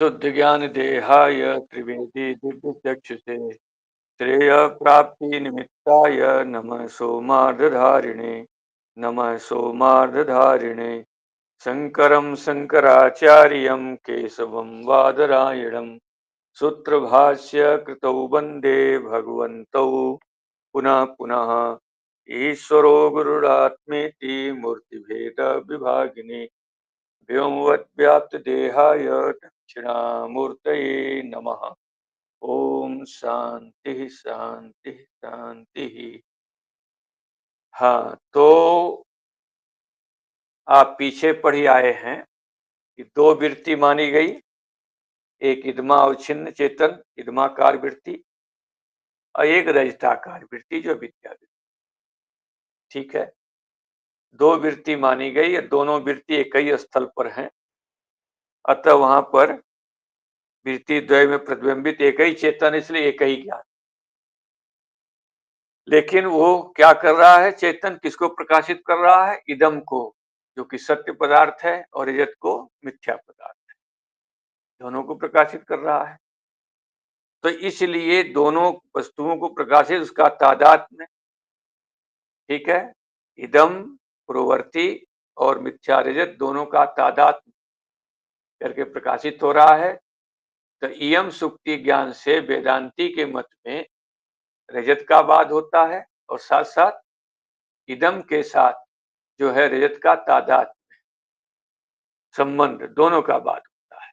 शुद्ध ज्ञान देहाय त्रिवेदी दिव्य चक्षुषे श्रेय प्राप्ति निमित्ताय नमः सोमार्धधारिणे नमः सोमार्धधारिणे शंकरं शंकराचार्यं केशवं वादरायणं सूत्रभाष्य कृतौ वन्दे भगवन्तौ पुनः पुनः ईश्वरो गुरुरात्मेति मूर्तिभेद विभागिने व्योमवद्व्याप्तदेहाय दक्षिणामूर्तये नमः। ओम शांति शांति शांति। हाँ, तो आप पीछे पढ़ी आए हैं कि दो वृत्ति मानी गई, एक इदमा अवच्छिन्न चेतन इदमाकार वृत्ति और एक रजताकार वृत्ति जो विद्या वृत्ति। ठीक है, दो वृत्ति मानी गई, दोनों वृत्ति एक ही स्थल पर हैं, अतः वहां पर वृत्ति द्वय में प्रतिबिंबित एक ही चेतन, इसलिए एक ही ज्ञान। लेकिन वो क्या कर रहा है? चेतन किसको प्रकाशित कर रहा है? इदम को, जो कि सत्य पदार्थ है, और रजत को मिथ्या पदार्थ है, दोनों को प्रकाशित कर रहा है। तो इसलिए दोनों वस्तुओं को प्रकाशित उसका तादात्म्य, ठीक है, इदम पूर्ववर्ती और मिथ्या रजत दोनों का तादात्म्य करके प्रकाशित हो रहा है। तो इयम सुक्ति ज्ञान से वेदांती के मत में रजत का वाद होता है और साथ साथ इदम के साथ जो है रजत का तादात्म्य संबंध, दोनों का वाद होता है।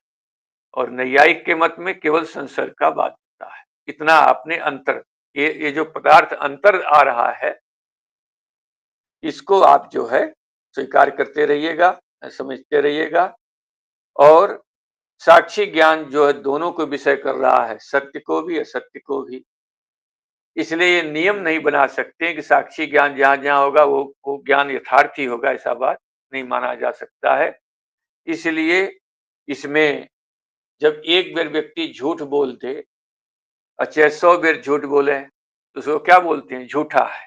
और नैयायिक के मत में केवल संसर्ग का वाद होता है। इतना आपने अंतर, ये जो पदार्थ अंतर आ रहा है, इसको आप जो है स्वीकार करते रहिएगा, समझते रहिएगा। और साक्षी ज्ञान जो है दोनों को विषय कर रहा है, सत्य को भी असत्य को भी। इसलिए ये नियम नहीं बना सकते कि साक्षी ज्ञान जहां जहां होगा वो ज्ञान यथार्थ ही होगा, ऐसा बात नहीं माना जा सकता है। इसलिए इसमें जब एक बार व्यक्ति झूठ बोल दे, अच्छा 100 बार झूठ बोले तो उसको क्या बोलते हैं? झूठा है।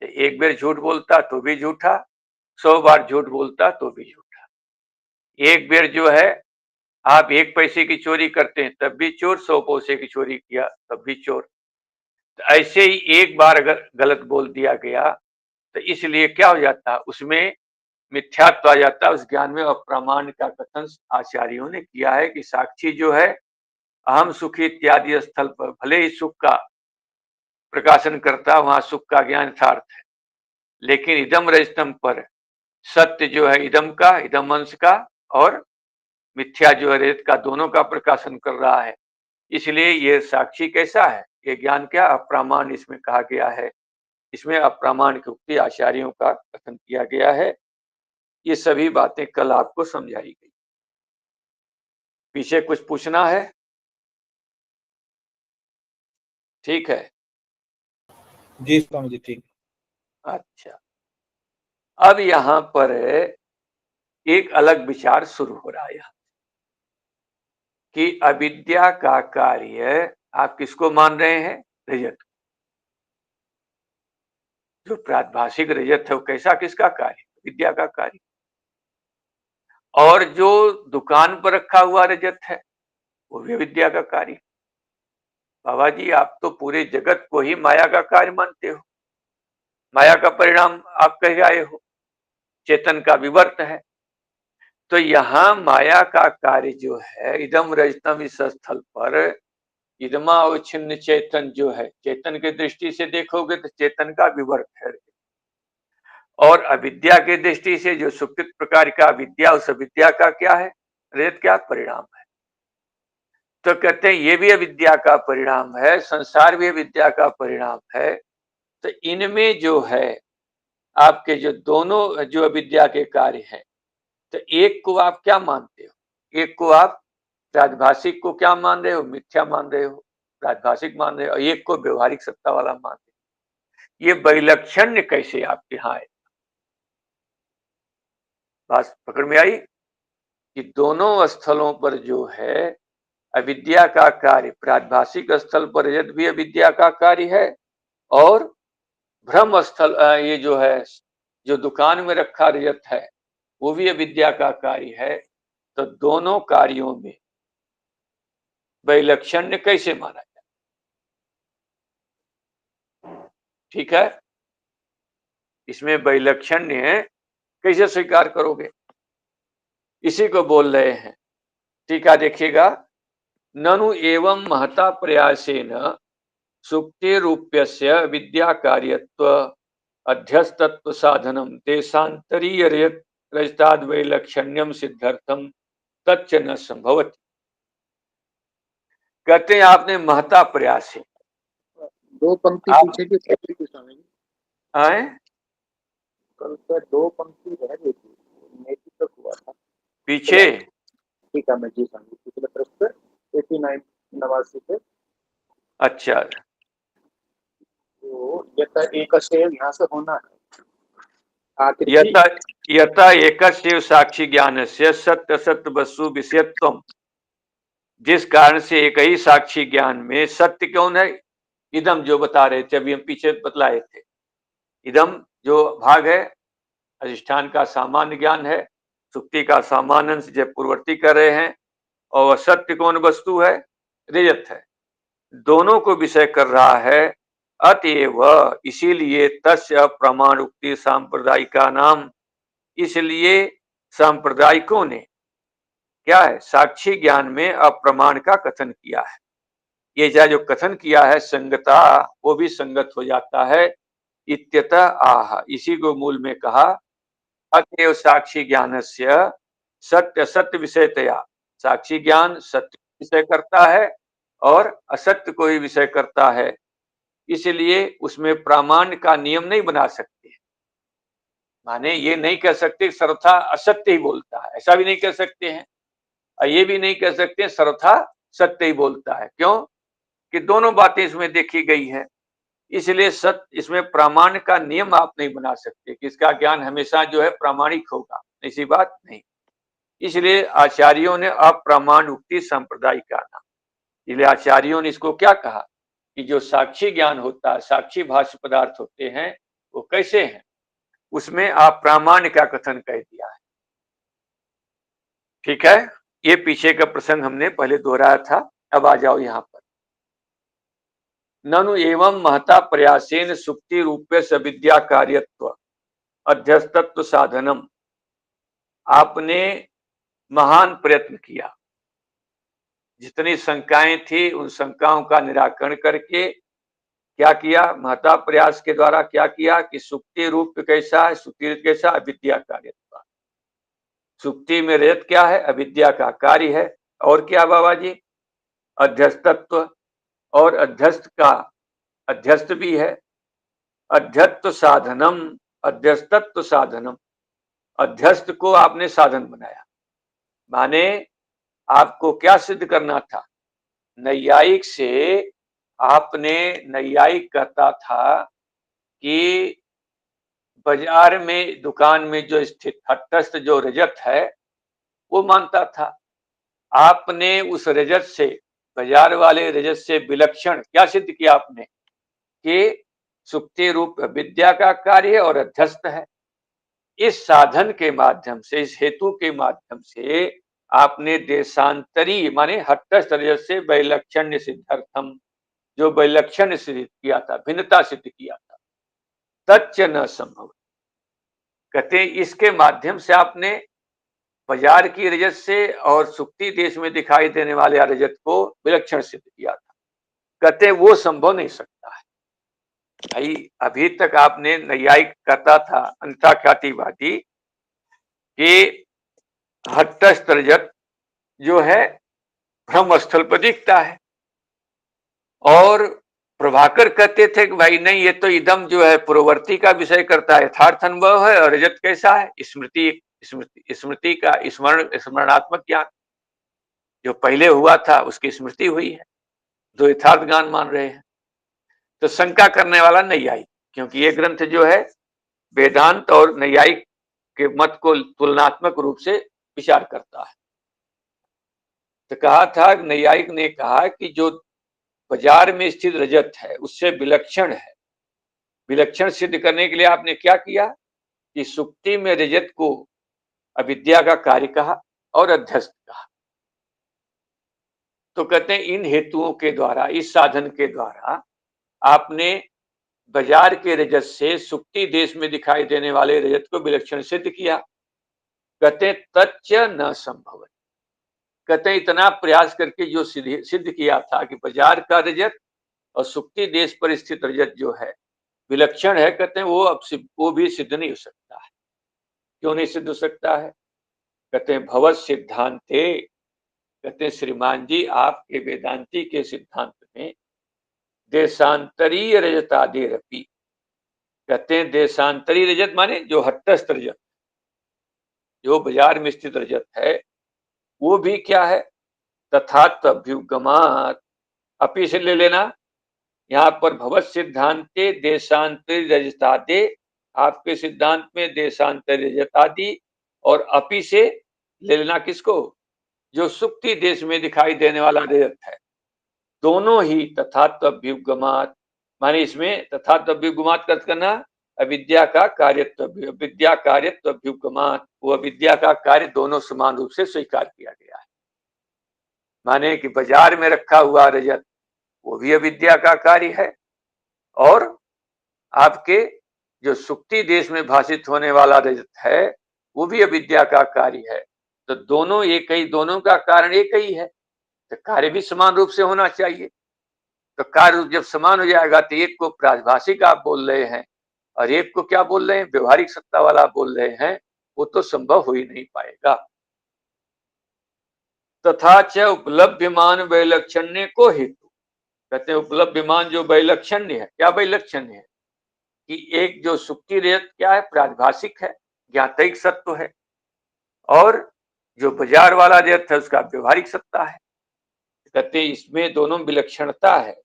एक बार झूठ बोलता तो भी झूठा, 100 बार झूठ बोलता तो भी झूठा। एक बार जो है आप 1 पैसे की चोरी करते हैं तब भी चोर, 100 पैसे की चोरी किया तब भी चोर। तो ऐसे ही एक बार अगर गलत बोल दिया गया तो इसलिए क्या हो जाता है? उसमें मिथ्यात्व आ जाता है। उस ज्ञान में अप्रामाण्य का कथन आचार्यों ने किया है कि साक्षी जो है अहम सुखी इत्यादि स्थल पर भले ही सुख का प्रकाशन करता, वहां सुख का ज्ञान यथार्थ है, लेकिन इदम रजतम पर सत्य जो है इदम का, इदम अंश का, और मिथ्या जो है रजत का, दोनों का प्रकाशन कर रहा है। इसलिए ये साक्षी कैसा है? ये ज्ञान क्या अप्रामाण्य इसमें कहा गया है। इसमें अप्रामाण्य की उक्ति आचार्यों का कथन किया गया है। ये सभी बातें कल आपको समझाई गई। पीछे कुछ पूछना है? ठीक है जी स्वामी जी, ठीक। अच्छा, अब यहां पर एक अलग विचार शुरू हो रहा है कि अविद्या का कार्य आप किसको मान रहे हैं? रजत। जो प्रातभाषिक रजत है वो कैसा, किसका कार्य? विद्या का कार्य। और जो दुकान पर रखा हुआ रजत है वो भी विद्या का कार्य। बाबा जी, आप तो पूरे जगत को ही माया का कार्य मानते हो, माया का परिणाम आप कह आए हो, चेतन का विवर्त है। तो यहां माया का कार्य जो है इदम रजतम, इस स्थल पर इदमा अवच्छिन्न चेतन जो है, चेतन की दृष्टि से देखोगे तो चेतन का विवर्त है। और अविद्या की दृष्टि से जो सुकृत प्रकार का विद्या, उस अविद्या का क्या है? रजत क्या परिणाम है। तो कहते हैं ये भी अविद्या का परिणाम है, संसार भी अविद्या का परिणाम है। तो इनमें जो है आपके जो दोनों जो अविद्या के कार्य हैं, तो एक को आप क्या मानते हो? एक को आप प्रातिभाषिक को क्या मान रहे हो? मिथ्या मान रहे हो, प्रातिभाषिक मान रहे हो, और एक को व्यवहारिक सत्ता वाला मान रहे हो। ये वैलक्षण्य कैसे आपके यहाँ है? बात पकड़ में आई कि दोनों स्थलों पर जो है अविद्या का कार्य, प्रातिभाषिक स्थल पर रजत भी अविद्या का कार्य है, और भ्रम स्थल ये जो है जो दुकान में रखा रजत है वो भी अविद्या का कार्य है। तो दोनों कार्यों में वैलक्षण्य कैसे माना जाए? ठीक है, इसमें वैलक्षण्य कैसे स्वीकार करोगे? इसी को बोल रहे हैं। टीका देखिएगा, ननु एवं महता प्रयासेन सुप्तिरूप्यस्य विद्याकार्यत्व अध्यस्तत्व साधनम देशांतरीय रजताद वैलक्षण्यम सिद्ध्यर्थम तच्च न संभवति। कहते हैं आपने महता प्रयास है, दो पंक्ति पीछे की पहली की स्वामी जी, आए कल से दो पंक्ति रह गई थी, नेति तक हुआ था पीछे। ठीक है मैं जी स्वामी जी, पिछले पृष्ठ पे 89 89 पे। अच्छा, तो यथा एक शेर यहाँ से होना है आकृति। यथा यथा एकस्यैव साक्षी ज्ञानस्य सत्य असत्य वस्तु विषयत्वम, जिस कारण से एक ही साक्षी ज्ञान में सत्य कौन है? इदम, जो बता रहे थे अभी हम पीछे बतलाए थे। इदम जो भाग है अधिष्ठान का सामान्य ज्ञान है, सुक्ति का सामान्य अंश जब पूर्ववर्ती कर रहे हैं, और सत्य कौन वस्तु है? रजत है। दोनों को विषय कर रहा है। अतएव इसीलिए तस्य प्रमाण उक्ति सांप्रदायिका नाम, इसलिए सांप्रदायिकों ने क्या है? साक्षी ज्ञान में अप्रमाण का कथन किया है। ये जो कथन किया है संगता, वो भी संगत हो जाता है। इत्यतः आह, इसी को मूल में कहा, अतएव साक्षी ज्ञानस्य सत्य असत्य विषयतया, साक्षी ज्ञान सत्य विषय करता है और असत्य को ही विषय करता है, इसलिए उसमें प्रामाण्य का नियम नहीं बना सकते। माने ये नहीं कह सकते सर्वथा असत्य ही बोलता है, ऐसा भी नहीं कह सकते हैं, और ये भी नहीं कह सकते सर्वथा सत्य ही बोलता है। क्यों? कि दोनों बातें इसमें देखी गई है, इसलिए सत्य, इसमें प्रामाण्य का नियम आप नहीं बना सकते कि इसका ज्ञान हमेशा जो है प्रामाणिक होगा, ऐसी बात नहीं। इसलिए आचार्यों ने अप्रामाण उक्ति संप्रदाय का नाम, इसलिए आचार्यों ने इसको क्या कहा कि जो साक्षी ज्ञान होता है, साक्षी भाष्य पदार्थ होते हैं, वो कैसे हैं? उसमें अप्रामाण्य का कथन कह दिया है। ठीक है, ये पीछे का प्रसंग हमने पहले दोहराया था। अब आ जाओ यहां पर, ननु एवं महता प्रयासेन सुक्ति रूपे स विद्या कार्यत्व अध्यस्तत्व साधनम, आपने महान प्रयत्न किया, जितनी शंकाएं थी उन शंकाओं का निराकरण करके क्या किया? महता प्रयास के द्वारा क्या किया कि सुक्ति रूप कैसा है? सुक्ति कैसा? अविद्या कार्यत्व। सुक्ति में रजत क्या है? अविद्या का कार्य है। और क्या बाबा जी? अध्यस्तत्व, और अध्यस्त का अध्यस्त भी है। अध्यत्व साधनम, अध्यस्तत्व साधनम, अध्यस्त को आपने साधन बनाया। माने आपको क्या सिद्ध करना था? नैयायिक से आपने, नैयायिक कहता था कि बाजार में, दुकान में जो स्थित हटस्थ जो रजत है वो मानता था। आपने उस रजत से, बाजार वाले रजत से विलक्षण क्या सिद्ध किया आपने? कि सुक्ति रूप विद्या का कार्य और अध्यस्त है। इस साधन के माध्यम से, इस हेतु के माध्यम से आपने देशांतरी माने हटस्थ रजत से वैलक्षण्य सिद्धार्थम, जो वैलक्षण्य सिद्ध किया था, भिन्नता सिद्ध किया था, तच्च न संभव। कहते इसके माध्यम से आपने बाजार की रजत से और सुक्ति देश में दिखाई देने वाले रजत को विलक्षण सिद्ध किया था। कहते वो संभव नहीं सकता है। भाई अभी तक आपने, नैयायिक कहता था अंतः ख्यातिवादी, कि हटस्थ रजत जो है भ्रम स्थल पर दिखता है, और प्रभाकर कहते थे कि भाई नहीं, ये तो इदम जो है पूर्ववर्ती का विषय करता है, यथार्थ अनुभव है, और रजत कैसा है? स्मृति, स्मृति का स्मरणात्मक ज्ञान, जो पहले हुआ था उसकी स्मृति हुई है, जो यथार्थ ज्ञान मान रहे हैं। तो शंका करने वाला नैयायिक, क्योंकि ये ग्रंथ जो है वेदांत और नैयायिक के मत को तुलनात्मक रूप से विचार करता है। तो कहा था, नैयायिक ने कहा कि जो बाजार में स्थित रजत है उससे विलक्षण है। विलक्षण सिद्ध करने के लिए आपने क्या किया कि सुक्ति में रजत को अविद्या का कार्य कहा और अध्यस्त कहा। तो कहते हैं इन हेतुओं के द्वारा, इस साधन के द्वारा आपने बाजार के रजत से सुक्ति देश में दिखाई देने वाले रजत को विलक्षण सिद्ध किया। कहते हैं तच्च न संभव, कहते हैं इतना प्रयास करके जो सिद्ध किया था कि बाजार का रजत और सुक्ति देश पर स्थित रजत जो है विलक्षण है, कहते हैं वो अब वो भी सिद्ध नहीं हो सकता है। क्यों नहीं सिद्ध हो सकता है? कहते हैं भवत सिद्धांते, कहते हैं श्रीमान जी आपके वेदांती के सिद्धांत में देशांतरीय रजतादिरपि, कहते हैं देशांतरीय रजत माने जो हटस्थ रजत, जो बाजार में स्थित रजत है वो भी क्या है? तथात्व्युगमात्, अपि से ले लेना, यहाँ पर भवत सिद्धांते देशांतरी रजतादे, आपके सिद्धांत में देशांतरी रजतादि, और अपि से ले लेना किसको? जो सुक्ति देश में दिखाई देने वाला रजत है। दोनों ही तथात्व्युगमात्, माने इसमें तथात्व्युगमात् का अर्थ करना अविद्या का कार्यत्व, अविद्या कार्यत्व्युगमात्, वो अविद्या का कार्य दोनों समान रूप से स्वीकार किया गया है। माने कि बाजार में रखा हुआ रजत वो भी अविद्या का कार्य है, और आपके जो सुक्ति देश में भाषित होने वाला रजत है वो भी अविद्या का कार्य है। तो दोनों एक ही, दोनों का कारण एक ही है, तो कार्य भी समान रूप से होना चाहिए। तो कार्य जब समान हो जाएगा तो एक को प्राभाषिक आप बोल रहे हैं और एक को क्या बोल रहे हैं? व्यवहारिक सत्ता वाला बोल रहे हैं, वो तो संभव हो ही नहीं पाएगा। तथा च उपलब्ध्यमान वैलक्षण्य को हेतु, कहते हैं उपलब्ध्यमान जो वैलक्षण्य है, क्या वैलक्षण्य है? कि एक जो सुक्ति रजत क्या है? प्राभाषिक है, ज्ञातिक सत्व है, और जो बाजार वाला रजत है उसका व्यवहारिक सत्ता है। कहते हैं इसमें दोनों विलक्षणता है,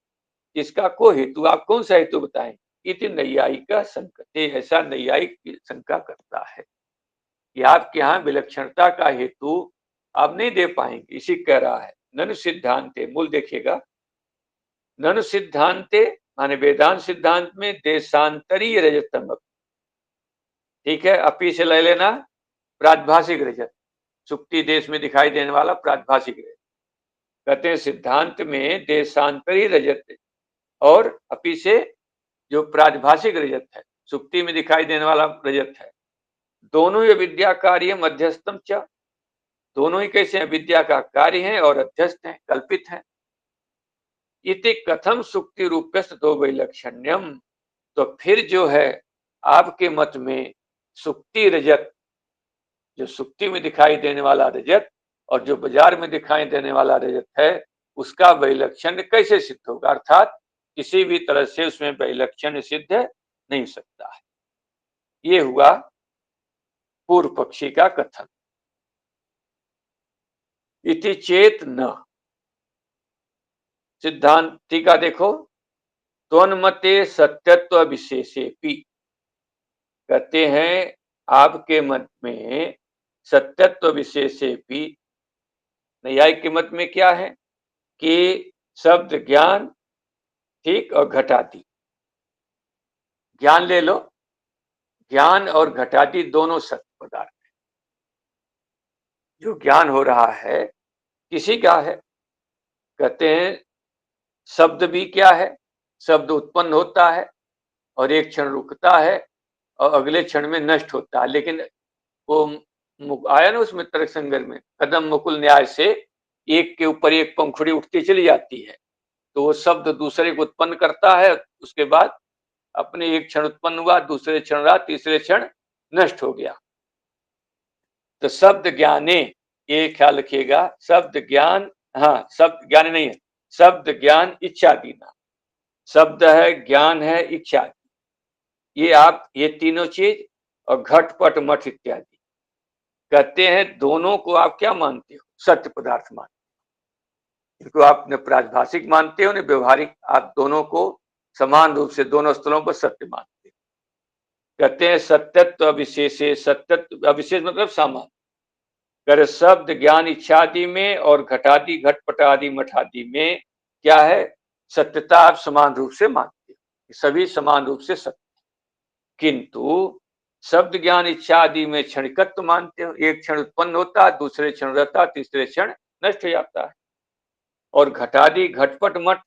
इसका को हेतु, आप कौन सा हेतु बताएं? इति नैयायिक का संकते, ऐसा नैयायिक शंका करता है कि आपके यहाँ विलक्षणता का हेतु आप नहीं दे पाएंगे, इसी कह रहा है। ननु सिद्धांते, मूल देखिएगा, ननु सिद्धांते माने वेदांत सिद्धांत में देशांतरीय रजतम, ठीक है, अपी से ले लेना प्राभाषिक रजत, सुक्ति देश में दिखाई देने वाला प्राभाषिक रजत। कहते हैं सिद्धांत में देशांतरीय रजत और अपी से जो प्राभाषिक रजत है, सुक्ति में दिखाई देने वाला रजत है, दोनों ही विद्या कार्य मध्यस्थम च, दोनों ही कैसे हैं? विद्या का कार्य है और अध्यस्त है, कल्पित है। इति कथम सुक्ति रूपस्थ दो वैलक्षण्यम, तो फिर जो है आपके मत में सुक्ति रजत, जो सुक्ति में दिखाई देने वाला रजत और जो बाजार में दिखाई देने वाला रजत है, उसका वैलक्षण्य कैसे सिद्ध होगा? अर्थात किसी भी तरह से उसमें वैलक्षण्य सिद्ध नहीं हो सकता है। ये हुआ पूर्व पक्षी का कथन। इति चेत न, सिद्धांत टीका देखो, त्वन्मते सत्यत्व विशेषेपि, कहते हैं आपके मत में सत्यत्व विशेषेपि, न्यायिक के मत में क्या है कि शब्द ज्ञान, ठीक, और घटादि, ज्ञान ले लो, ज्ञान और घटादि दोनों सत्य पदार्थ है। जो ज्ञान हो रहा है किसी का है? कहते हैं शब्द भी क्या है? शब्द उत्पन्न होता है और एक क्षण रुकता है और अगले क्षण में नष्ट होता है, लेकिन वो आया ना उसमें तर्क संग्रह में, कदम मुकुल न्याय से एक के ऊपर एक पंखुड़ी उठती चली जाती है, तो वो शब्द दूसरे को उत्पन्न करता है, उसके बाद अपने एक क्षण उत्पन्न हुआ, दूसरे क्षण रहा, तीसरे क्षण नष्ट हो गया। तो शब्द ज्ञाने, ये ख्याल रखिएगा, शब्द ज्ञान, हाँ शब्द ज्ञान नहीं है, शब्द ज्ञान इच्छा दीना, शब्द है, ज्ञान है, इच्छा, ये आप ये तीनों चीज और घटपट मठ इत्यादि, कहते हैं दोनों को आप क्या मानते हो? सत्य पदार्थ मानते हो। इनको आप न प्राभाषिक मानते हो न व्यवहारिक, आप दोनों को समान रूप से दोनों स्थलों पर सत्य मानते हो। कहते हैं सत्यत्व अविशेष, सत्यत्व अविशेष मतलब सामान्य, कर शब्द ज्ञान इच्छादि में और घटादि घटपटादि मठादि में क्या है? सत्यता आप समान रूप से मानते हो, सभी समान रूप से सत्य, किंतु शब्द ज्ञान इच्छा आदि में क्षणिकत्व मानते हो, एक क्षण उत्पन्न होता है, दूसरे क्षण रहता, तीसरे क्षण नष्ट हो जाता है। और घटादि घटपट मट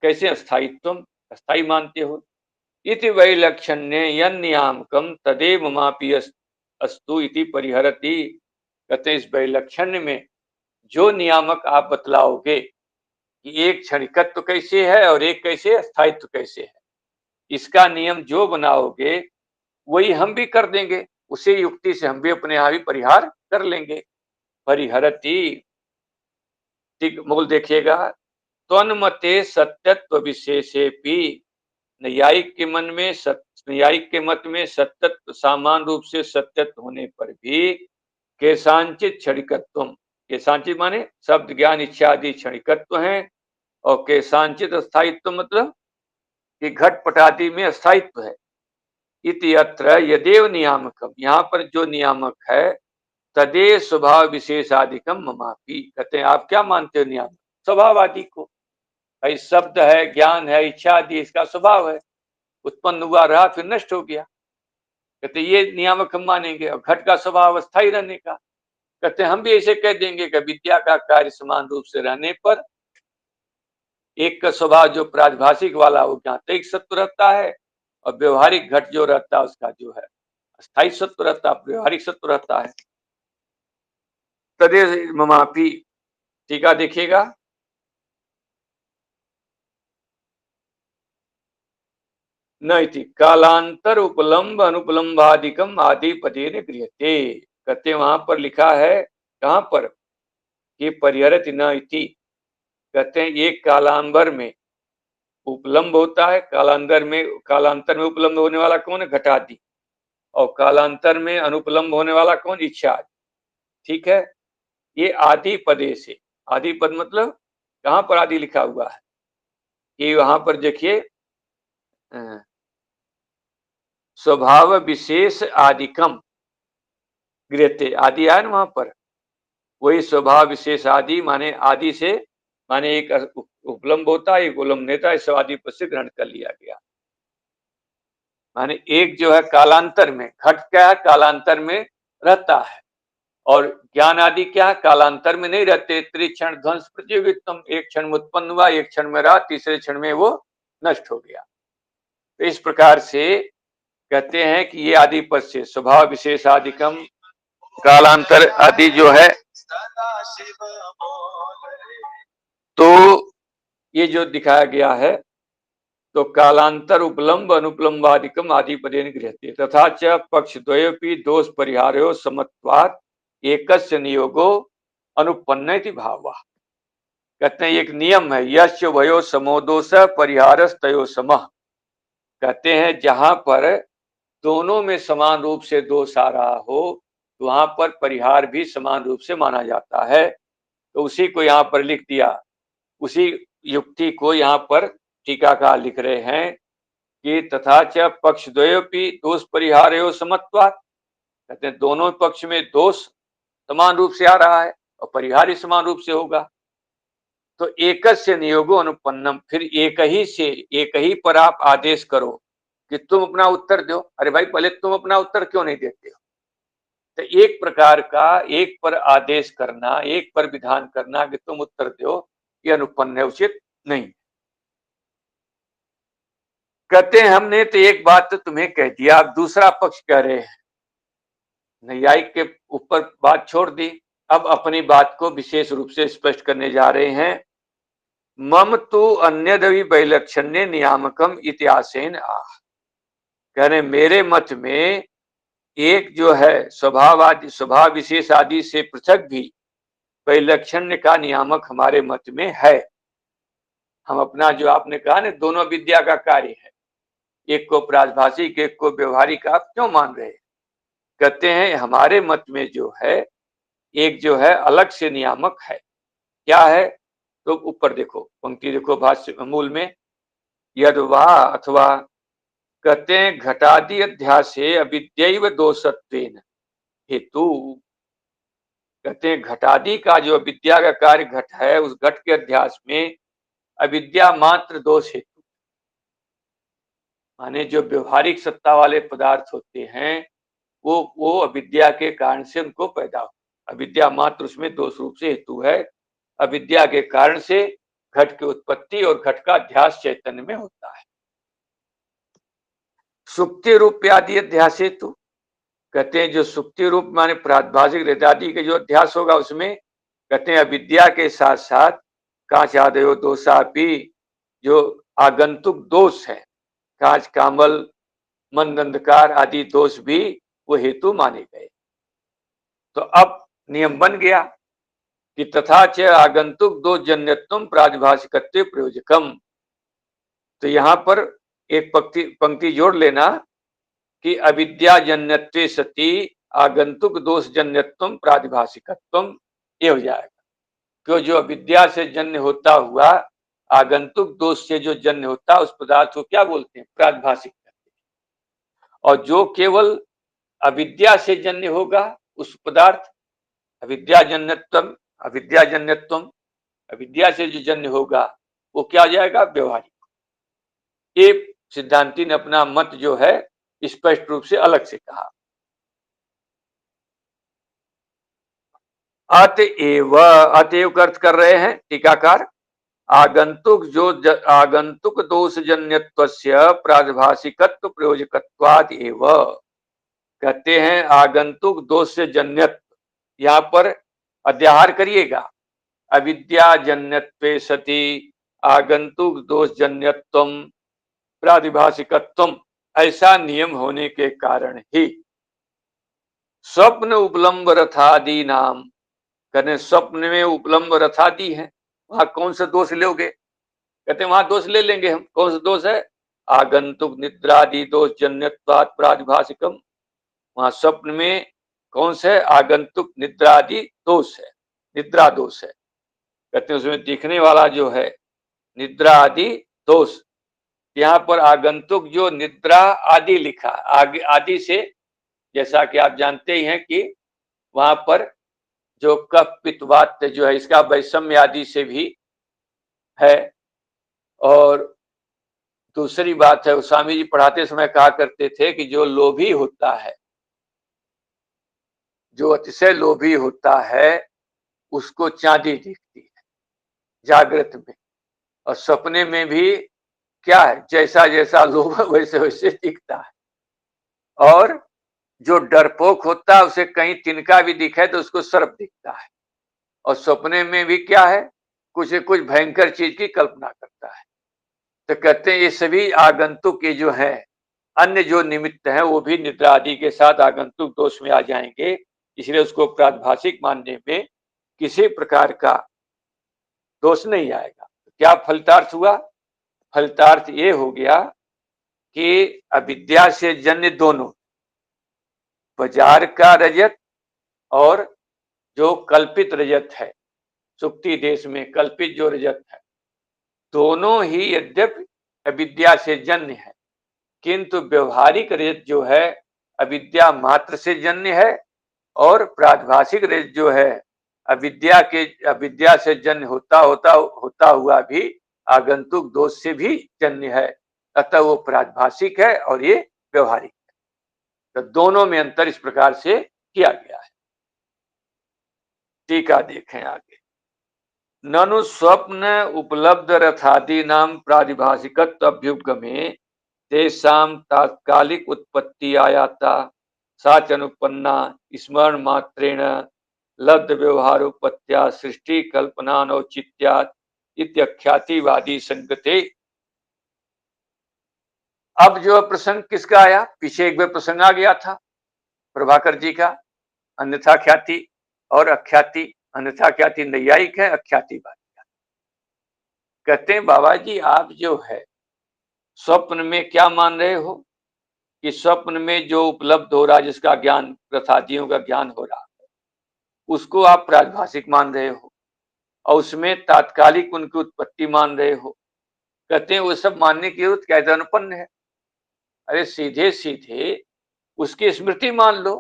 कैसे अस्थायित्वम अस्थायी मानते हो। इति वैलक्षण्य यन्नियामकम तदेव ममापि अस्तु इति परिहरति। कहते हैं इस वैलक्षण्य में जो नियामक आप बतलाओगे कि एक क्षणिकत्व कैसे है और एक कैसे अस्थायित्व कैसे है, इसका नियम जो बनाओगे वही हम भी कर देंगे, उसी युक्ति से हम भी अपने यहाँ भी परिहार कर लेंगे। परिहरति, ठीक मूल देखिएगा, त्वन्मते सत्यत्व विशेषेपि, न्यायिक के मन में न्यायिक के मत में सत्यत्व समान रूप से सत्यत्व होने पर भी केशांचित क्षणिकत्व, केशांचित माने शब्द ज्ञान इच्छा आदि क्षणिकत्व है, और केशांचित अस्थायित्व मतलब कि घटपट आदि में अस्थायित्व है। इति अत्र यदेव नियामकम, यहाँ पर जो नियामक है, तदे स्वभाव विशेषादिकम ममापि, कहते हैं आप क्या मानते हो नियामक, स्वभाव आदि को। भाई शब्द है, ज्ञान है, इच्छा आदि इसका स्वभाव है, उत्पन्न हुआ रहा फिर नष्ट हो गया, कहते ये नियामक हम मानेंगे। और घट का स्वभाव अस्थायी रहने का, कहते हम भी ऐसे कह देंगे कि विद्या का कार्य समान रूप से रहने पर एक का स्वभाव जो प्रातिभाषिक वाला वो ज्ञातिक सत्व रहता है, और व्यवहारिक घट जो रहता है उसका जो है अस्थायी सत्व रहता है, व्यवहारिक सत्व रहता है। तदे ममापि, टीका देखिएगा, न इति कालांतर उपलम्ब अनुपलम्बादिकम आदि पदे ने गृह्यते, कहते वहां पर लिखा है, कहां पर, कि परिहरति न इति, कहते हैं एक कालांबर में उपलम्ब होता है, कालांतर में उपलम्ब होने वाला कौन है, घटादि, और कालांतर में अनुपलम्ब होने वाला कौन, इच्छा आदि। ठीक है, ये आदि पदे से, आदि पद मतलब कहां पर आदि लिखा हुआ है, कि वहां पर देखिए स्वभाव विशेष आदिकम गृह्यते, आदि आया ना वहां पर, वही स्वभाव विशेष आदि माने आदि से, माने एक उपलम्ब होता है, एक उलम्ब नेता, इस आदि पद से ग्रहण कर लिया गया। माने एक जो है कालांतर में, घट क्या है, कालांतर में रहता है, और ज्ञान आदि क्या है, कालांतर में नहीं रहते। त्रिक्षण ध्वंस प्रतियोगितम, एक क्षण में उत्पन्न हुआ, एक क्षण में रहा, तीसरे क्षण में वो नष्ट हो गया। तो इस प्रकार से कहते हैं कि ये आदि पद से स्वभाव विशेष आदिकम, कालांतर आदि जो है, तो ये जो दिखाया गया है, तो कालांतर उपलम्ब अनुपलम्बादिकम आदि पदेन गृह्यते, तथा च पक्षद्वयोपि दोष परिहारो समत्वात् एकस्य नियोगो अनुपन्नति भावः, कहते हैं एक नियम है, यस्य वयो समो दोष परिहारस्तयो समः, कहते हैं जहां पर दोनों में समान रूप से दोष आ रहा हो, तो वहां पर परिहार भी समान रूप से माना जाता है। तो उसी को यहाँ पर लिख दिया, उसी युक्ति को यहाँ पर टीकाकार लिख रहे हैं कि तथा च पक्षद्वयोपि दोष परिहारयो समत्वात्, कहते हैं दोनों पक्ष में दोष समान रूप से आ रहा है और परिहार ही समान रूप से होगा। तो एकस्य नियोगो अनुपन्नम, फिर एक ही पर आप आदेश करो कि तुम अपना उत्तर दो। अरे भाई पहले तुम अपना उत्तर क्यों नहीं देते हो। तो एक प्रकार का एक पर आदेश करना, एक पर विधान करना कि तुम उत्तर दो, ये अनुपन्न है, उचित नहीं। कहते हैं हमने तो एक बात तो तुम्हें कह दिया, अब दूसरा पक्ष कह रहे हैं, न्यायिक के ऊपर बात छोड़ दी, अब अपनी बात को विशेष रूप से स्पष्ट करने जा रहे हैं। मम तो अन्यदवि वैलक्षण्य नियामकम इतिहासेन आह, कह रहे मेरे मत में एक जो है स्वभाव विशेष आदि से पृथक भी वैलक्षण्य का नियामक हमारे मत में है। हम अपना जो आपने कहा ना दोनों विद्या का कार्य है, एक को प्रातिभाषिक एक को व्यवहारिक, आप क्यों मान रहे हैं। कहते हैं हमारे मत में जो है एक जो है अलग से नियामक है, क्या है, तो ऊपर देखो पंक्ति देखो भाष्य मूल में, यद्वा अथवा, कहते हैं घटादि अध्यासे अविद्यैव दोषत्वेन हेतु, कहते हैं घटादि का जो विद्या का कार्य घट है, उस घट के अध्यास में अविद्या मात्र दोष हेतु, माने जो व्यवहारिक सत्ता वाले पदार्थ होते हैं वो अविद्या के कारण से उनको पैदा हो, अविद्या मात्र उसमें दोष रूप से हेतु है, अविद्या के कारण से घट की उत्पत्ति और घट का अध्यास चैतन्य में होता है। सुप्ति रूप आदि अध्यास हेतु, कहते हैं जो सुप्ति रूप माने प्रादभाषिक हृदयादि के जो अध्यास होगा उसमें कहते हैं अविद्या के साथ साथ कांच आदयो दोषापि, जो आगंतुक दोष है, कांच कामल मंद अंधकार आदि दोष भी वो हेतु माने गए। तो अब नियम बन गया कि तथा च आगंतुक दोष जन्यत्वम प्रादिभाषिकत्व प्रयोजकम। तो यहां पर एक पंक्ति जोड़ लेना कि अविद्या जन्यत्वे सति आगंतुक दोष जन्यत्वम प्रादिभाषिकत्वम, ये हो जाएगा। क्यों, जो अविद्या से जन्य होता हुआ आगंतुक दोष से जो जन्य होता है उस पदार्थ को क्या बोलते हैं, प्रादिभाषिक। और जो केवल अविद्या से जन्य होगा उस पदार्थ अविद्याजन्यत्वम, अविद्याजन्यत्वम, अविद्या से जो जन्य होगा वो क्या हो जाएगा, व्यवहारिक। ये सिद्धांती ने अपना मत जो है स्पष्ट रूप से अलग से कहा। अतएव, अतएव का अर्थ कर रहे हैं टीकाकार, आगंतुक जो आगंतुक दोष जन्यत्वस्य प्रादिभाषिकत्व प्रयोजकत्वाद एव, कहते हैं आगंतुक दोष से जन्यत्व, यहां पर अध्याहार करिएगा, अविद्या जन्यत्वे सति आगंतुक दोष जन्यत्वम प्रादिभाषिकत्वम, ऐसा नियम होने के कारण ही स्वप्न उपलम्ब रथादि नाम, कहते स्वप्न में उपलम्ब रथादि है, वहां कौन सा दोष लोगे, कहते वहां दोष ले लेंगे हम, कौन सा दोष है, आगंतुक निद्रादि दोष जन्यत्वात् प्रादिभाषिकम, वहां स्वप्न में कौन से आगंतुक निद्रादि दोष है, निद्रा दोष है, कहते हैं उसमें दिखने वाला जो है निद्रा आदि दोष। यहाँ पर आगंतुक जो निद्रा आदि लिखा, आगे आदि से, जैसा कि आप जानते ही हैं कि वहां पर जो कफ पित्त वात जो है इसका वैषम्य आदि से भी है। और दूसरी बात है, स्वामी जी पढ़ाते समय कहा करते थे कि जो लोभी होता है, जो अतिशय लोभी होता है उसको चांदी दिखती है जागृत में, और सपने में भी क्या है, जैसा जैसा लोभ वैसे वैसे दिखता है। और जो डरपोक होता है उसे कहीं तिनका भी दिखे तो उसको सर्प दिखता है, और सपने में भी क्या है, कुछ भयंकर चीज की कल्पना करता है। तो कहते हैं ये सभी आगंतुक ये जो है, अन्य जो निमित्त है वो भी निद्रा आदि के साथ आगंतुक दोष में आ जाएंगे, इसलिए उसको प्रादिभाषिक मानने में किसी प्रकार का दोष नहीं आएगा। क्या फलितार्थ हुआ, फलितार्थ ये हो गया कि अविद्या से जन्य दोनों, बाजार का रजत और जो कल्पित रजत है, सुक्ति देश में कल्पित जो रजत है, दोनों ही यद्यपि अविद्या से जन्य है, किंतु व्यवहारिक रजत जो है अविद्या मात्र से जन्य है, और प्रादिभाषिक रजत जो है अविद्या से जन्य होता हुआ भी आगंतुक दोष से भी जन्य है, अतः वो प्रादिभाषिक है और ये व्यवहारिक है। तो दोनों में अंतर इस प्रकार से किया गया है। टीका देखें आगे, ननु स्वप्न उपलब्ध रथादि नाम प्रादिभाषिकत्व अभ्युपगमे तेषां तात्कालिक उत्पत्ति आयाता साच अनुपन्ना स्मरण मात्रेण लब्ध व्यवहारोपत्या सृष्टि कल्पना औचित्यात् इत्याख्यातिवादी संगते। अब जो प्रसंग किसका आया, पीछे एक बार प्रसंग आ गया था प्रभाकर जी का, अन्यथा ख्याति और अख्याति। अन्यथा ख्याति नैयायिक है, अख्यातिवादी। कहते हैं बाबा जी आप जो है स्वप्न में क्या मान रहे हो कि स्वप्न में जो उपलब्ध हो रहा है, जिसका ज्ञान प्रसादियों का ज्ञान हो रहा है, उसको आप प्रादिभाषिक मान रहे हो और उसमें तात्कालिक उनकी उत्पत्ति मान रहे हो। कहते हैं वो सब मानने की जरूरत क्या है, अनुपन्न है। अरे सीधे सीधे उसकी स्मृति मान लो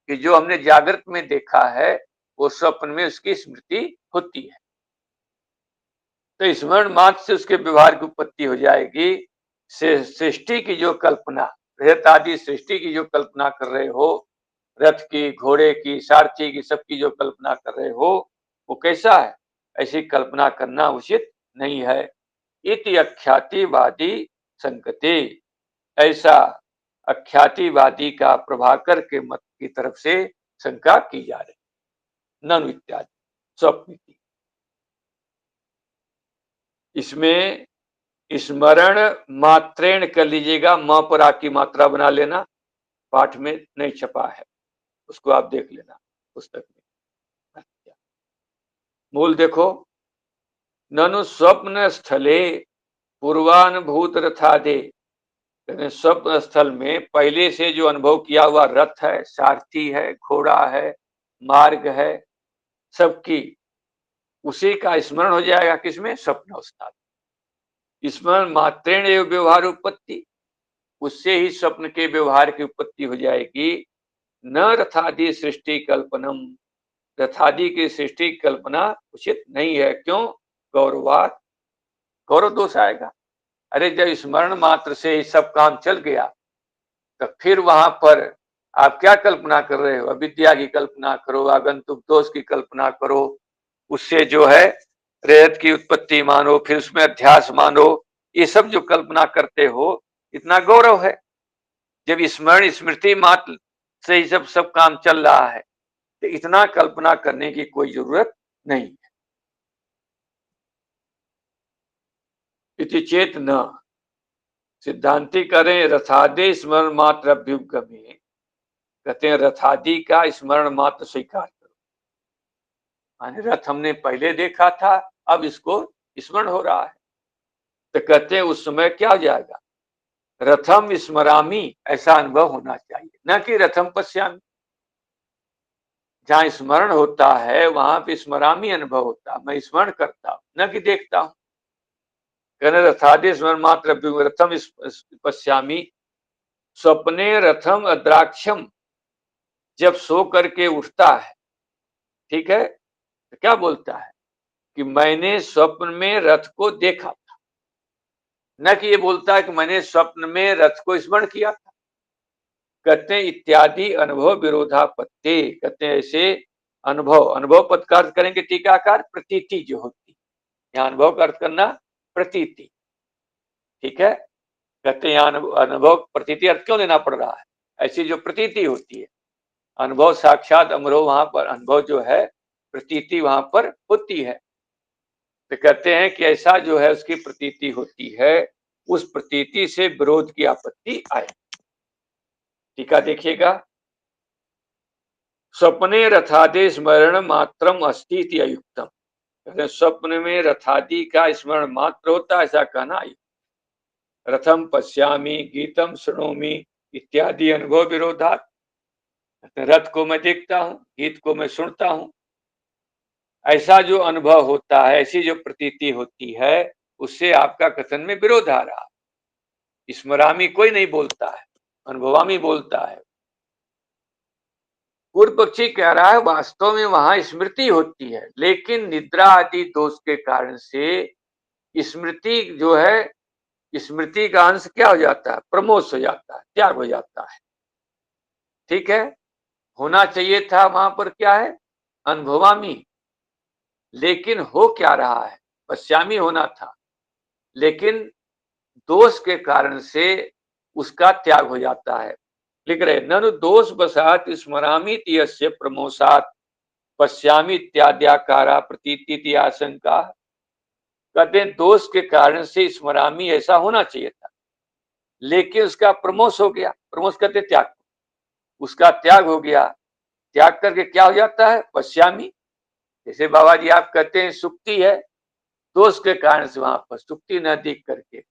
कि जो हमने जागृत में देखा है वो स्वप्न में उसकी स्मृति होती है, तो स्मरण मात्र से उसके व्यवहार की उत्पत्ति हो जाएगी। सृष्टि की जो कल्पना, रथ आदि सृष्टि की जो कल्पना कर रहे हो, रथ की, घोड़े की, सारथी की, सबकी जो कल्पना कर रहे हो, वो कैसा है, ऐसी कल्पना करना उचित नहीं है। इति अख्यातिवादी संकते, ऐसा अख्यातिवादी का प्रभाकर के मत की तरफ से शंका की जा रही। ननु इत्यादि स्वप्न की, इसमें स्मरण मात्रेण कर लीजिएगा, म पर आ की मात्रा बना लेना, पाठ में नहीं छपा है, उसको आप देख लेना पुस्तक में। मूल देखो, ननु स्वप्न स्थले पूर्वानुभूत रथादे, स्वप्न स्थल में पहले से जो अनुभव किया हुआ रथ है, सारथी है, घोड़ा है, मार्ग है, सबकी उसी का स्मरण हो जाएगा। किसमें? स्वप्न अवस्था। स्मरण मात्रेण एवं व्यवहार उत्पत्ति, उससे ही स्वप्न के व्यवहार की उत्पत्ति हो जाएगी। न रथादि सृष्टि कल्पनम, रथादि की सृष्टि कल्पना उचित नहीं है। क्यों? गौरवात, गौरव दोष आएगा। अरे जब स्मरण मात्र से ही सब काम चल गया, तो फिर वहां पर आप क्या कल्पना कर रहे हो? अविद्या की कल्पना करो, आगंतुक दोष की कल्पना करो, उससे जो है रेत की उत्पत्ति मानो, फिर उसमें अध्यास मानो, ये सब जो कल्पना करते हो, इतना गौरव है। जब स्मरण स्मृति मात्र से ही सब काम चल रहा है, तो इतना कल्पना करने की कोई जरूरत नहीं है। इति चेत न, सिद्धांति करें रथादि स्मरण मात्र अभ्युपगमे, कहते हैं रथादि का स्मरण मात्र स्वीकार करो। माने रथ हमने पहले देखा था, अब इसको स्मरण हो रहा है, तो कहते हैं उस समय क्या हो जाएगा? रथम स्मरामी, ऐसा अनुभव होना चाहिए, न कि रथम पश्यामी। जहां स्मरण होता है वहां पे स्मरामी अनुभव होता है, मैं स्मरण करता हूं, न कि देखता हूं। कहने रथादि स्मरण मात्र रथम पश्यामी, स्वप्ने रथम अद्राक्षम, जब सो करके उठता है, ठीक है, तो क्या बोलता है कि मैंने स्वप्न में रथ को देखा था, न कि ये बोलता है कि मैंने स्वप्न में रथ को स्मरण किया था। कहते हैं इत्यादि अनुभव विरोधापत्ति, कहते हैं ऐसे अनुभव, अनुभव पद का अर्थ करेंगे टीकाकार, प्रतीति जो होती, यहाँ अनुभव का अर्थ करना प्रतीति, ठीक है। कहते हैं यहाँ अनुभव प्रतीति अर्थ क्यों लेना पड़ रहा है? ऐसी जो प्रतीति होती है, अनुभव साक्षात अनुभव, वहां पर अनुभव जो है, प्रतीति वहां पर होती है। तो कहते हैं कि ऐसा जो है उसकी प्रतीति होती है, उस प्रतीति से विरोध की आपत्ति आए। टीका देखिएगा, स्वप्ने रथादि स्मरण मात्रम अस्ति इति अयुक्तम, स्वप्न में रथादि का स्मरण मात्र होता है, ऐसा कहना अयुक्त। रथम पश्यामि गीतम शृणोमि इत्यादि अनुभव विरोधात, रथ को मैं देखता हूं, गीत को मैं सुनता हूं, ऐसा जो अनुभव होता है, ऐसी जो प्रतीति होती है, उससे आपका कथन में विरोध आ रहा है। स्मरामी कोई नहीं बोलता है, अनुभवामी बोलता है। पूर्व पक्षी कह रहा है वास्तव में वहां स्मृति होती है, लेकिन निद्रा आदि दोष के कारण से स्मृति जो है, स्मृति का अंश क्या हो जाता है? प्रमोश हो जाता है, त्याग हो जाता है, ठीक है। होना चाहिए था वहां पर क्या है? अनुभवामी, लेकिन हो क्या रहा है? पश्यामी होना था, लेकिन दोष के कारण से उसका त्याग हो जाता है। लिख रहे ननु दोष बसात स्मरामी यस्य प्रमोसात पश्यामी इत्याद्याकारा प्रतीति आशंका, कहते हैं दोष के कारण से स्मरामी ऐसा होना चाहिए था, लेकिन उसका प्रमोश हो गया, प्रमोश कहते त्याग, उसका त्याग हो गया, त्याग करके क्या हो जाता है? पश्यामी। जैसे बाबा जी आप कहते हैं सुक्ति है, दोष के कारण से वहां पर सुक्ति न दिख करके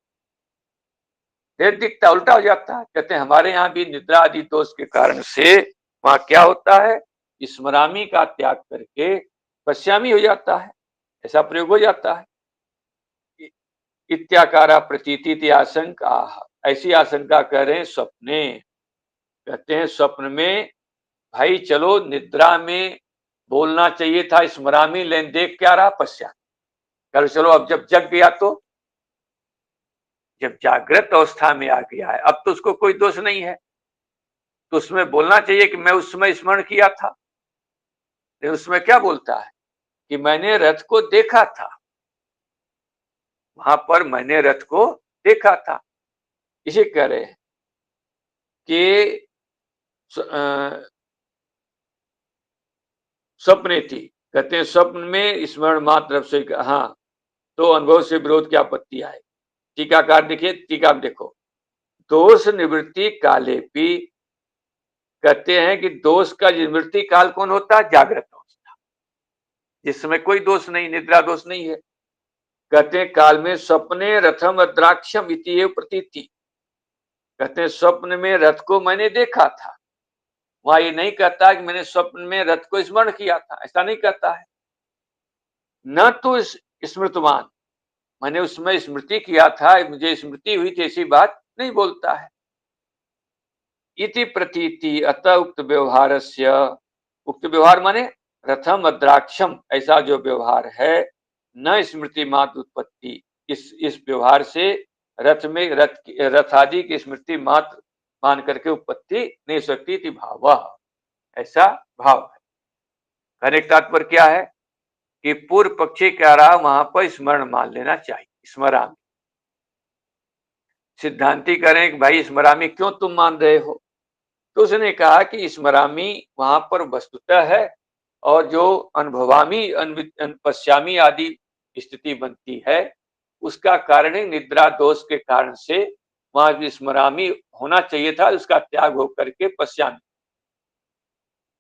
देर दिखता, उल्टा हो जाता है। कहते हैं हमारे यहाँ भी निद्रा आदि दोष के कारण से वहां क्या होता है? स्मरामी का त्याग करके पश्यामी हो जाता है, ऐसा प्रयोग हो जाता है। इत्याकारा प्रतीति आशंका, ऐसी आशंका कर रहे हैं स्वप्ने। कहते हैं स्वप्न में भाई चलो निद्रा में बोलना चाहिए था स्मरामी, लेन देख क्या रहा? पश्चात। कल चलो अब जब जग गया, तो जब जागृत अवस्था में आ गया है, अब तो उसको कोई दोष नहीं है, तो उसमें बोलना चाहिए कि मैं उस समय स्मरण किया था। लेकिन उसमें क्या बोलता है कि मैंने रथ को देखा था, वहां पर मैंने रथ को देखा था। इसे कह रहे हैं कि स्वप्ने थी। कहते हैं स्वप्न में स्मरण मात्र से, हाँ, तो अनुभव से विरोध की आपत्ति आए। टीकाकार देखिए, टीका देखो, दोष निवृत्ति काले भी, कहते हैं कि दोष का निवृत्ति काल कौन होता है? जागृत अवस्था, जिस समय कोई दोष नहीं, निद्रा दोष नहीं है। कहते हैं काल में स्वप्ने रथम अद्राक्षम इति एव प्रतीति, कहते हैं स्वप्न में रथ को मैंने देखा था। वहां ये नहीं कहता कि मैंने स्वप्न में रथ को स्मरण किया था, ऐसा नहीं कहता है। न तो स्मृतवान, मैंने उसमें स्मृति किया था, मुझे स्मृति हुई थी, ऐसी बात नहीं बोलता है। इति प्रतीति अतः उक्त व्यवहारस्य, उक्त व्यवहार माने रथम अद्राक्षम, ऐसा जो व्यवहार है, न स्मृति मात्र उत्पत्ति, इस व्यवहार से रथ में रथ आदि की स्मृति मात्र मान करके उत्पत्ति नहीं सकती थी। भाव, ऐसा भाव है। कहने का तात्पर्य क्या है कि पूर्व पक्षी कह रहा वहां पर स्मरण मान लेना चाहिए, स्मरामी। सिद्धांति कह रहे हैं कि भाई स्मरामी क्यों तुम मान रहे हो? तो उसने कहा कि स्मरामी वहां पर वस्तुतः है, और जो अनुभवामी पश्यामी आदि स्थिति बनती है, उसका कारण ही निद्रा दोष के कारण से वहां स्मरामी होना चाहिए था, उसका त्याग होकर के पश्यामी।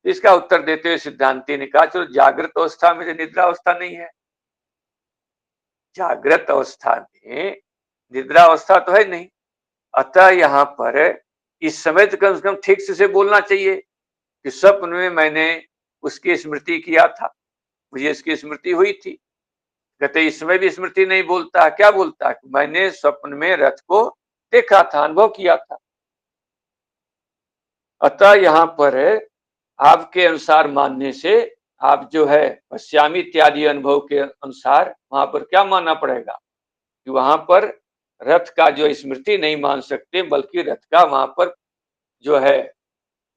इसका उत्तर देते हुए सिद्धांति ने कहा चलो जागृत अवस्था में निद्रा अवस्था नहीं है, जागृत अवस्था में निद्रा अवस्था तो है नहीं, अतः यहाँ पर इस समय तो कम से कम ठीक से बोलना चाहिए कि स्वप्न में मैंने उसकी स्मृति किया था, मुझे इसकी स्मृति हुई थी। कहते इस समय भी स्मृति नहीं बोलता, क्या बोलता है? मैंने स्वप्न में रथ को देखा था, अनुभव किया था। अतः यहाँ पर आपके अनुसार मानने से आप जो है पश्यामी इत्यादि अनुभव के अनुसार वहां पर क्या मानना पड़ेगा कि वहां पर रथ का जो स्मृति नहीं मान सकते, बल्कि रथ का वहां पर जो है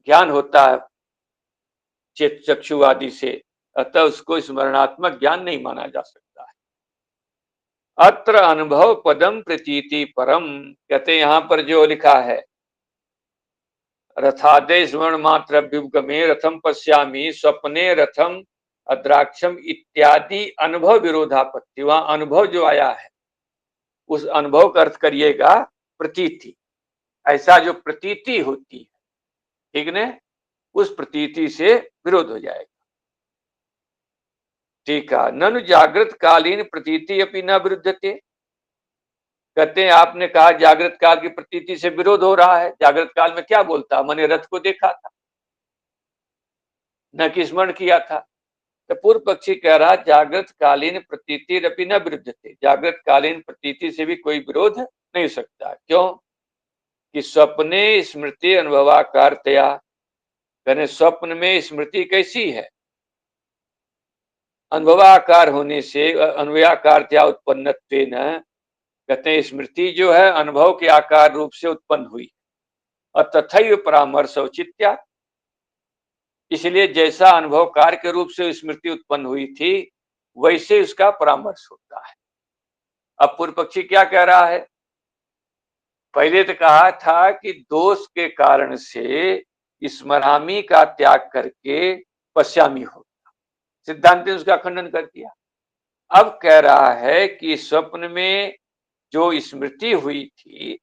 ज्ञान होता है चेत चक्षु आदि से, अतः उसको स्मरणात्मक ज्ञान नहीं माना जा सकता है। अत्र अनुभव पदम प्रतीति परम, कहते यहाँ पर जो लिखा है रथादे स्मरण मात्र अभ्युपगमे रथम पश्यामी स्वप्ने रथम अद्राक्षम इत्यादि अनुभव विरोधापत्ति, वहां अनुभव जो आया है उस अनुभव का अर्थ करिएगा प्रतीति, ऐसा जो प्रतीति होती है, ठीक ने, उस प्रतीति से विरोध हो जाएगा। ठीक है, ननु जागृत कालीन प्रतीति अपनी न विरुद्धते, कहते हैं आपने कहा जागृत काल की प्रतीति से विरोध हो रहा है, जागृत काल में क्या बोलता, मैंने रथ को देखा था, न कि स्मरण किया था। तो पूर्व पक्षी कह रहा जागृत कालीन प्रतीति अपनी न विरुद्धते, जागृत कालीन प्रतीति से भी कोई विरोध नहीं हो सकता। क्यों कि स्वप्ने स्मृति अनुभवाकारतया, कहने स्वप्न में स्मृति कैसी है? अनुभवाकार होने से, अनुभवाकारतया उत्पन्नत्वेन, कहते हैं स्मृति जो है अनुभव के आकार रूप से उत्पन्न हुई, और तथैव परामर्श औचित्या, इसलिए जैसा अनुभव कार्य के रूप से स्मृति उत्पन्न हुई थी वैसे उसका परामर्श होता है। अब पूर्व पक्षी क्या कह रहा है? पहले तो कहा था कि दोष के कारण से स्मरामी का त्याग करके पश्यामी होगा, सिद्धांत ने उसका खंडन कर दिया। अब कह रहा है कि स्वप्न में जो स्मृति हुई थी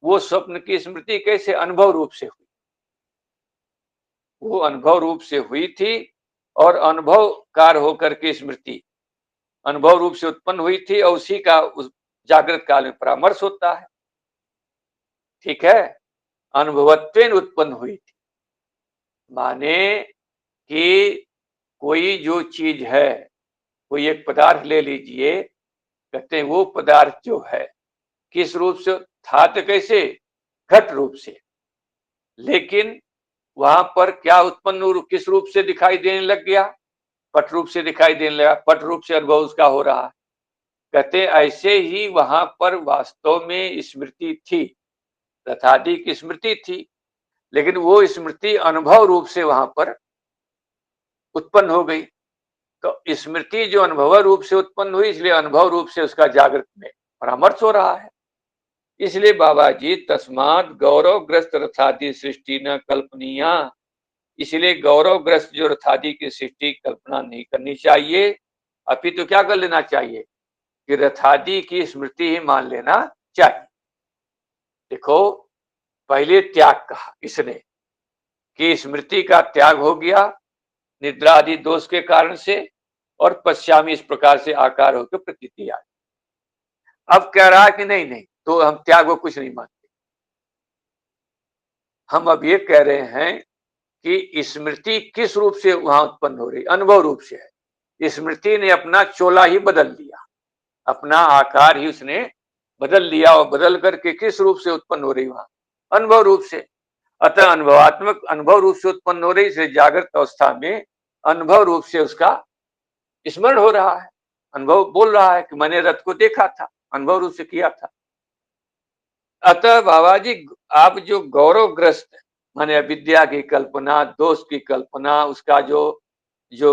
वो स्वप्न की स्मृति कैसे? अनुभव रूप से हुई, वो अनुभव रूप से हुई थी, और अनुभव कार होकर के स्मृति अनुभव रूप से उत्पन्न हुई थी, और उसी का उस जागृत काल में परामर्श होता है। ठीक है, अनुभवत्वेन उत्पन्न हुई थी, माने कि कोई जो चीज है, कोई एक पदार्थ ले लीजिए, कहते हैं वो पदार्थ जो है किस रूप से था, तो कैसे? घट रूप से, लेकिन वहां पर क्या उत्पन्न किस रूप से दिखाई देने लग गया? पट रूप से दिखाई देने लगा, पट रूप से अनुभव उसका हो रहा है। कहते ऐसे ही वहां पर वास्तव में स्मृति थी, रथादि की स्मृति थी, लेकिन वो स्मृति अनुभव रूप से वहां पर उत्पन्न हो गई। तो स्मृति जो अनुभव रूप से उत्पन्न हुई, इसलिए अनुभव रूप से उसका जागृत में परामर्श हो रहा है। इसलिए बाबा जी तस्मात गौरवग्रस्त रथादि सृष्टि न कल्पनीया, इसलिए गौरवग्रस्त जो रथादि की सृष्टि कल्पना नहीं करनी चाहिए, अपितु क्या कर लेना चाहिए कि रथादि की स्मृति ही मान लेना चाहिए। देखो, पहले त्याग कहा इसने कि स्मृति का त्याग हो गया निद्रा आदि दोष के कारण से, और पश्चामी इस प्रकार से आकार होकर प्रतीति आई। अब कह रहा है कि नहीं नहीं, तो हम त्याग को कुछ नहीं मानते। हम अब ये कह रहे हैं कि स्मृति किस रूप से वहां उत्पन्न हो रही, अनुभव रूप से है। स्मृति ने अपना चोला ही बदल लिया, अपना आकार ही उसने बदल लिया, और बदल करके किस रूप से उत्पन्न हो रही वहां, अनुभव रूप से। अतः अनुभवात्मक अनुभव रूप से उत्पन्न हो रही, इसलिए जागृत अवस्था में अनुभव रूप से उसका स्मरण हो रहा है। अनुभव बोल रहा है कि मैंने रथ को देखा था, अनुभव रूप से किया था। अतः बाबा जी आप जो गौरवग्रस्त माने अविद्या की कल्पना, दोष की कल्पना, उसका जो जो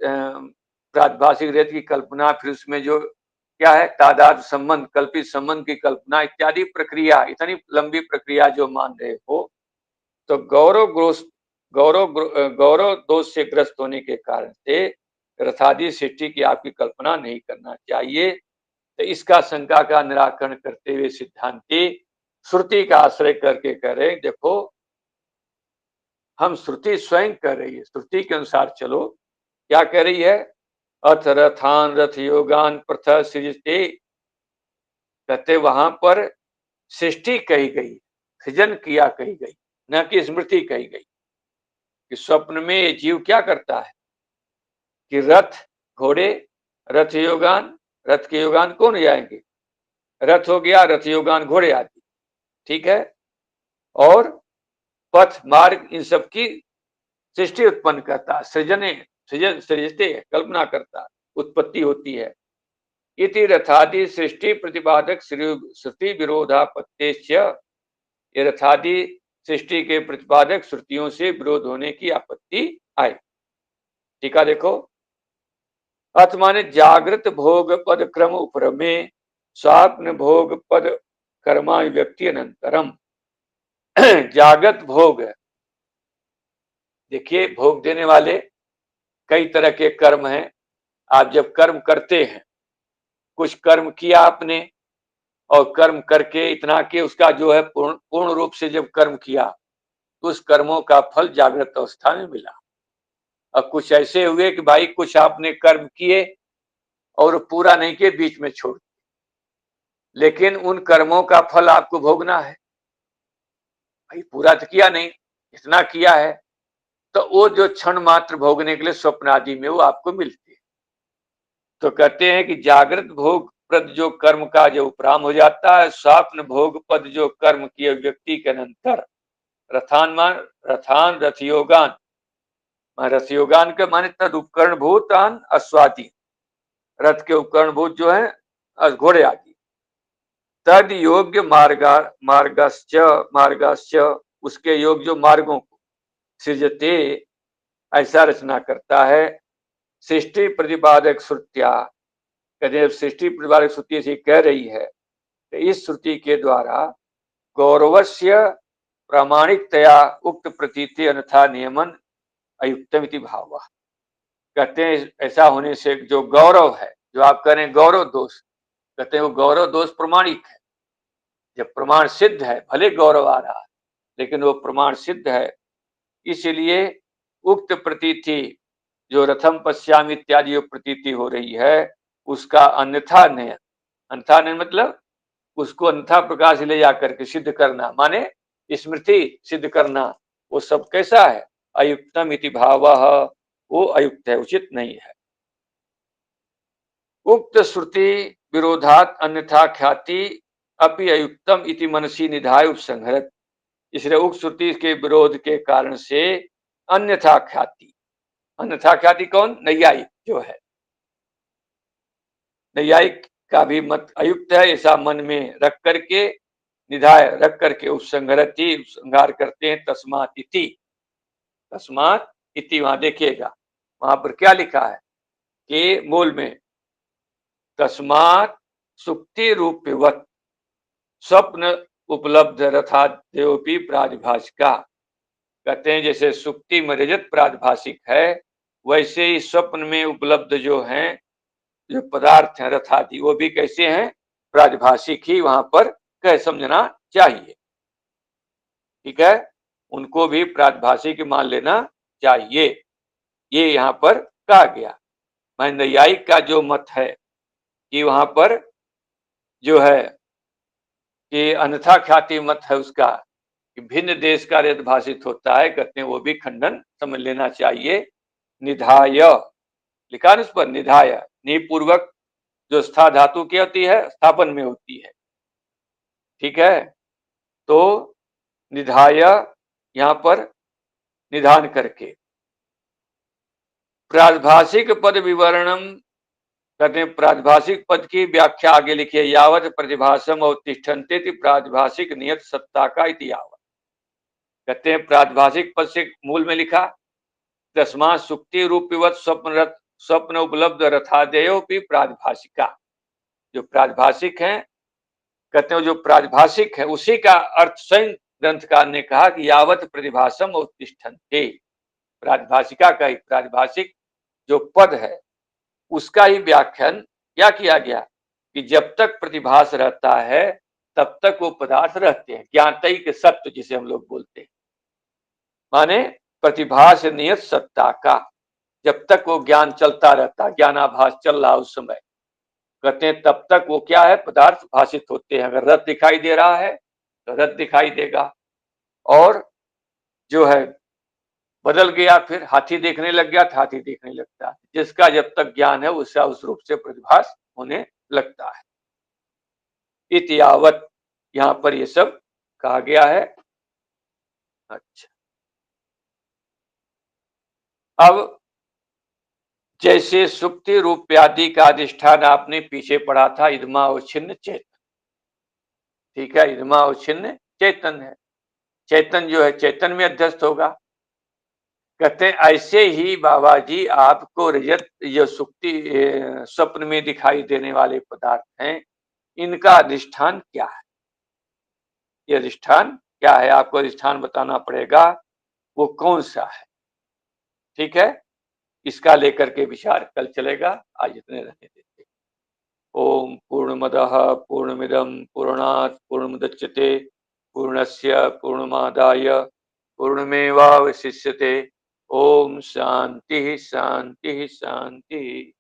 प्रातभाषिक रेत की कल्पना, फिर उसमें जो क्या है तादाद संबंध, कल्पित संबंध की कल्पना इत्यादि प्रक्रिया, इतनी लंबी प्रक्रिया जो मान रहे हो, तो गौरव दोष से ग्रस्त होने के कारण से रथादि सृष्टि की आपकी कल्पना नहीं करना चाहिए। तो इसका शंका का निराकरण करते हुए सिद्धांती श्रुति का आश्रय करके कह रहे देखो, हम श्रुति स्वयं कह रही है, श्रुति के अनुसार चलो। क्या कह रही है? अथ रथान रथ योगान प्रथ सृजते, कहते वहां पर सृष्टि कही गई, सृजन किया कही गई, न कि स्मृति कही गई। कि स्वप्न में ये जीव क्या करता है कि रथ घोड़े, रथ योगान, रथ के योगान कौन जाएंगे, रथ हो गया, रथ योगान घोड़े आदि, ठीक है, और पथ मार्ग, इन सब की सृष्टि उत्पन्न करता, सृजते कल्पना करता, उत्पत्ति होती है। इति रथादि सृष्टि प्रतिपादक श्रुति विरोधापत्तेश्च, ये रथादि सृष्टि के प्रतिपादक श्रुतियों से विरोध होने की आपत्ति आई। टीका देखो, अथ माने जागृत भोग पद क्रम उपरमे स्वाप्न भोग पद कर्मा व्यक्ति अनंतरम। जागृत भोग, देखिए भोग देने वाले कई तरह के कर्म हैं। आप जब कर्म करते हैं, कुछ कर्म किया आपने, और कर्म करके इतना कि उसका जो है पूर्ण रूप से जब कर्म किया, तो उस कर्मों का फल जागृत अवस्था में मिला। और कुछ ऐसे हुए कि भाई कुछ आपने कर्म किए और पूरा नहीं किए, बीच में छोड़, लेकिन उन कर्मों का फल आपको भोगना है। भाई पूरा तो किया नहीं, इतना किया है, तो वो जो क्षण मात्र भोगने के लिए स्वप्न आदि में वो आपको मिलती है। तो कहते हैं कि जागृत भोग प्रद जो कर्म का जो उपराम हो जाता है, स्वप्न भोग पद जो कर्म किए व्यक्ति के अनंतर रथान रथयोगान, रथयोगान के माने तद उपकरण भूतान अस्वादी, रथ के उपकरण भूत जो है घोड़े आदि, तद योग्य मार्गश्च उसके योग्य जो मार्गों को सृजते, ऐसा रचना करता है। सृष्टि प्रतिपादक श्रुतिया, कहते सृष्टि प्रतिपादक श्रुति से कह रही है कि इस श्रुति के द्वारा गौरवस्य प्रामाणिकतया उक्त प्रतीति अन्यथा नियमन अयुक्तम इति भाव। कहते हैं ऐसा होने से जो गौरव है, जो आप कह रहे हैं गौरव दोष, कहते हैं वो गौरव दोष प्रमाणिक है। जब प्रमाण सिद्ध है, भले गौरव आ रहा है लेकिन वो प्रमाण सिद्ध है, इसलिए उक्त प्रतीति जो रथम पश्यामि इत्यादि जो प्रतीति हो रही है, उसका अन्यथा नयन, अन्यथा नयन मतलब उसको अन्यथा प्रकार से ले जाकर के सिद्ध करना, माने स्मृति सिद्ध करना, वो सब कैसा है? अयुक्तम इति भावः, वो अयुक्त है, उचित नहीं है। उक्त श्रुति विरोधात अन्यथा ख्याति अपि अयुक्तम इति मनसी निधाय उपसंहरत, इसलिए उक्त श्रुति के विरोध के कारण से अन्यथा ख्याति, अन्यथा ख्याति कौन? नैयायिक जो है, नैयायिक का भी मत अयुक्त है, ऐसा मन में रख करके, निधाय रख करके उपसंहरति, उपसंहार करते हैं। तस्मात् इति, तस्मात् इति वहां देखिएगा, वहां पर क्या लिखा है? के मूल में तस्मात् सुक्ति रूपवत् स्वप्न उपलब्ध रथाद्योपि प्रादिभाषिका। कहते हैं जैसे सुक्ति में रजत प्रादिभाषिक है, वैसे ही स्वप्न में उपलब्ध जो हैं जो पदार्थ हैं रथादि, वो भी कैसे हैं? प्रादिभाषिक ही वहां पर कह समझना चाहिए। ठीक है, उनको भी प्रादिभाषिक मान लेना चाहिए, ये यहाँ पर कहा गया। नैयायिक का जो मत है कि वहां पर जो है कि अन्यथा ख्याति मत है उसका कि भिन्न देश का यदि भाषित होता है, कहते हैं वो भी खंडन समझ लेना चाहिए। निधाय लिखा उस पर, निधाय निपूर्वक जो स्था धातु की होती है स्थापन में होती है। ठीक है, तो निधाय यहां पर निधान करके प्रादिभाषिक पद विवरणम, कहते हैं प्रादिभाषिक पद की व्याख्या आगे लिखिए। यावत प्रतिभाषम अवतिष्ठन्ते प्रादिभाषिक नियत सत्ता का इति यावत। कहते हैं प्रादिभाषिक पद से मूल में लिखा तस्मात् सुक्ति रूपवत् स्वप्न उपलब्ध रथादेयो भी प्रादिभाषिका। जो प्रादिभाषिक है, कहते हैं जो प्रादिभाषिक है उसी का अर्थ स्वयं ग्रंथकार ने कहा कि यावत प्रतिभाषम उत्तिष्ठन्ते, प्रादिभाषिका का ही प्रादिभाषिक जो पद है उसका ही व्याख्यान क्या किया गया कि जब तक प्रतिभास रहता है तब तक वो पदार्थ रहते हैं, ज्ञातैक सत्य जिसे हम लोग बोलते हैं, माने प्रतिभास नियत सत्ता का। जब तक वो ज्ञान चलता रहता, ज्ञानाभास चल रहा उस समय, कहते हैं तब तक वो क्या है? पदार्थ भाषित होते हैं। अगर रथ दिखाई दे रहा है तो रथ दिखाई देगा, और जो है बदल गया फिर हाथी देखने लग गया तो हाथी देखने लगता है। जिसका जब तक ज्ञान है उसका उस रूप से प्रतिभास होने लगता है। इतियावत यहां पर ये सब कहा गया है। अच्छा, अब जैसे सुक्ति रूप्यादि का अधिष्ठान आपने पीछे पढ़ा था, इदमा अवच्छिन्न चेतन। ठीक है, इदमा अवच्छिन्न चेतन है, चेतन जो है चेतन में अध्यस्त होगा। कहते हैं ऐसे ही बाबा जी आपको रजत जो सुक्ति स्वप्न में दिखाई देने वाले पदार्थ हैं, इनका अधिष्ठान क्या है? ये अधिष्ठान क्या है? आपको अधिष्ठान बताना पड़ेगा, वो कौन सा है। ठीक है, इसका लेकर के विचार कल चलेगा, आज इतने रहने देते। ओम पूर्णमदः पूर्णमिदं पूर्णात् पूर्णमुदच्यते पूर्णस्य पूर्णमादाय पूर्णमेवावशिष्यते। ओम शांति शांति शांति।